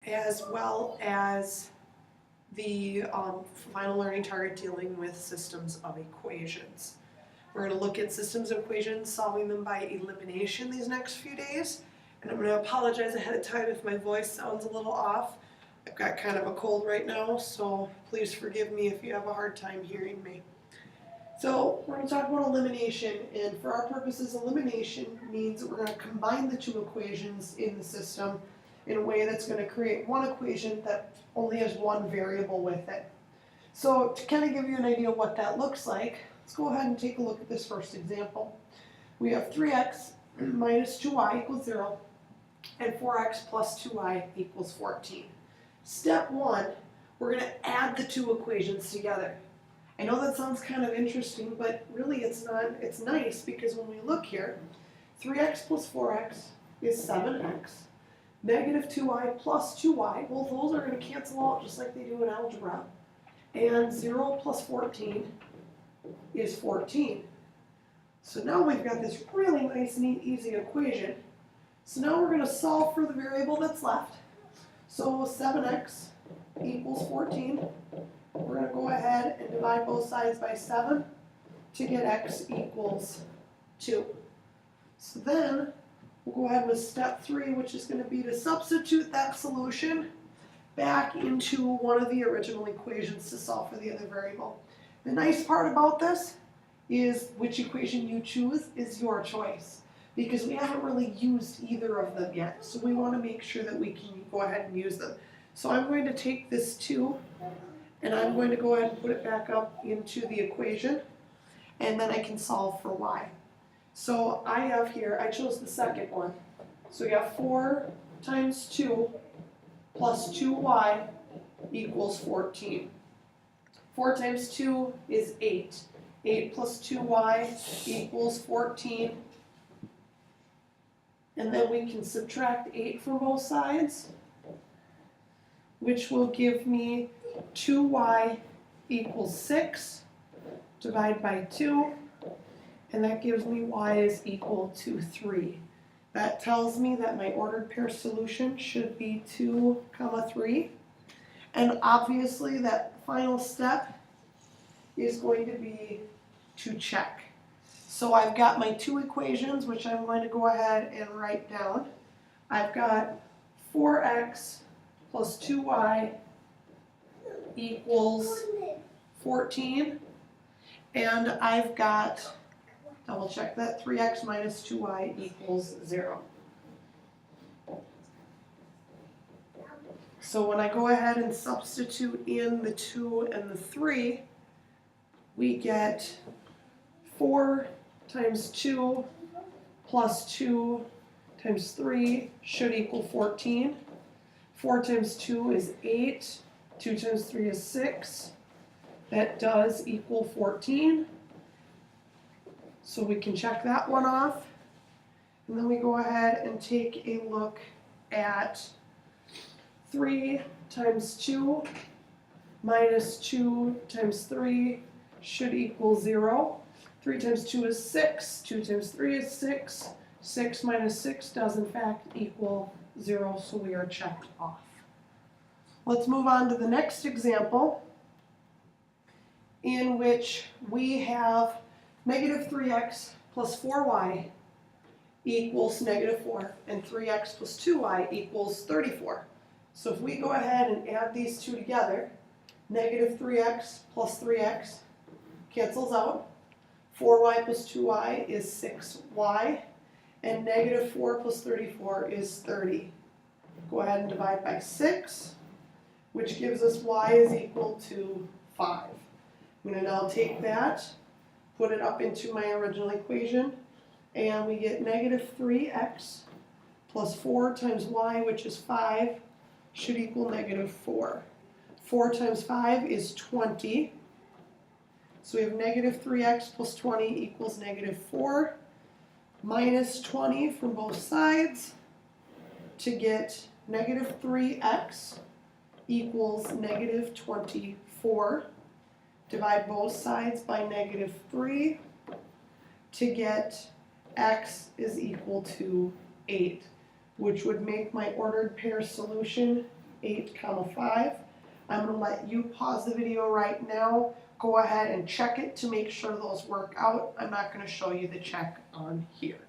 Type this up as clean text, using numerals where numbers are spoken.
as well as the final learning target dealing with systems of equations. We're going to look at systems of equations, solving them by elimination these next few days. And I'm going to apologize ahead of time if my voice sounds a little off. I've got kind of a cold right now, so please forgive me if you have a hard time hearing me. So we're going to talk about elimination, and for our purposes, elimination means that we're going to combine the two equations in the system in a way that's going to create one equation that only has one variable with it. So to kind of give you an idea of what that looks like, let's go ahead and take a look at this first example. We have 3x minus 2y equals 0, and 4x plus 2y equals 14. Step one, we're going to add the two equations together. I know that sounds kind of interesting, but really it's not. It's nice because when we look here, 3x plus 4x is 7x. Negative 2y plus 2y, well, those are going to cancel out just like they do in algebra. And 0 plus 14 is 14. So now we've got this really nice, neat, easy equation. So now we're going to solve for the variable that's left. So 7x equals 14. We're going to go ahead and divide both sides by 7 to get x equals 2. So then we'll go ahead with step 3, which is going to be to substitute that solution back into one of the original equations to solve for the other variable. The nice part about this is which equation you choose is your choice, because we haven't really used either of them yet. So we want to make sure that we can go ahead and use them. So I'm going to take this 2 and I'm going to go ahead and put it back up into the equation, and then I can solve for y. So I have here, I chose the second one. So we have 4 times 2 plus 2y equals 14. 4 times 2 is 8. 8 plus 2y equals 14. And then we can subtract 8 from both sides, which will give me 2y equals 6. Divide by 2. And that gives me y is equal to 3. That tells me that my ordered pair solution should be 2, 3. And obviously that final step is going to be to check. So I've got my two equations, which I'm going to go ahead and write down. I've got 4x plus 2y equals 14. And I've got, double check that, 3x minus 2y equals 0. So when I go ahead and substitute in the 2 and the 3, we get 4 times 2 plus 2 times 3 should equal 14. 4 times 2 is 8. 2 times 3 is 6. That does equal 14. So we can check that one off. And then we go ahead and take a look at 3 times 2 minus 2 times 3 should equal 0. 3 times 2 is 6. 2 times 3 is 6. 6 minus 6 does in fact equal 0, so we are checked off. Let's move on to the next example, in which we have negative 3x plus 4y equals negative 4, and 3x plus 2y equals 34. So if we go ahead and add these two together, negative 3x plus 3x cancels out. 4y plus 2y is 6y, and negative 4 plus 34 is 30. Go ahead and divide by 6, which gives us y is equal to 5. I'm going to now take that, put it up into my original equation, and we get negative 3x plus 4 times y, which is 5, should equal negative 4. 4 times 5 is 20. So we have negative 3x plus 20 equals negative 4, minus 20 from both sides to get negative 3x equals negative 24. Divide both sides by negative 3 to get x is equal to 8, which would make my ordered pair solution 8, 5. I'm going to let you pause the video right now. Go ahead and check it to make sure those work out. I'm not going to show you the check on here.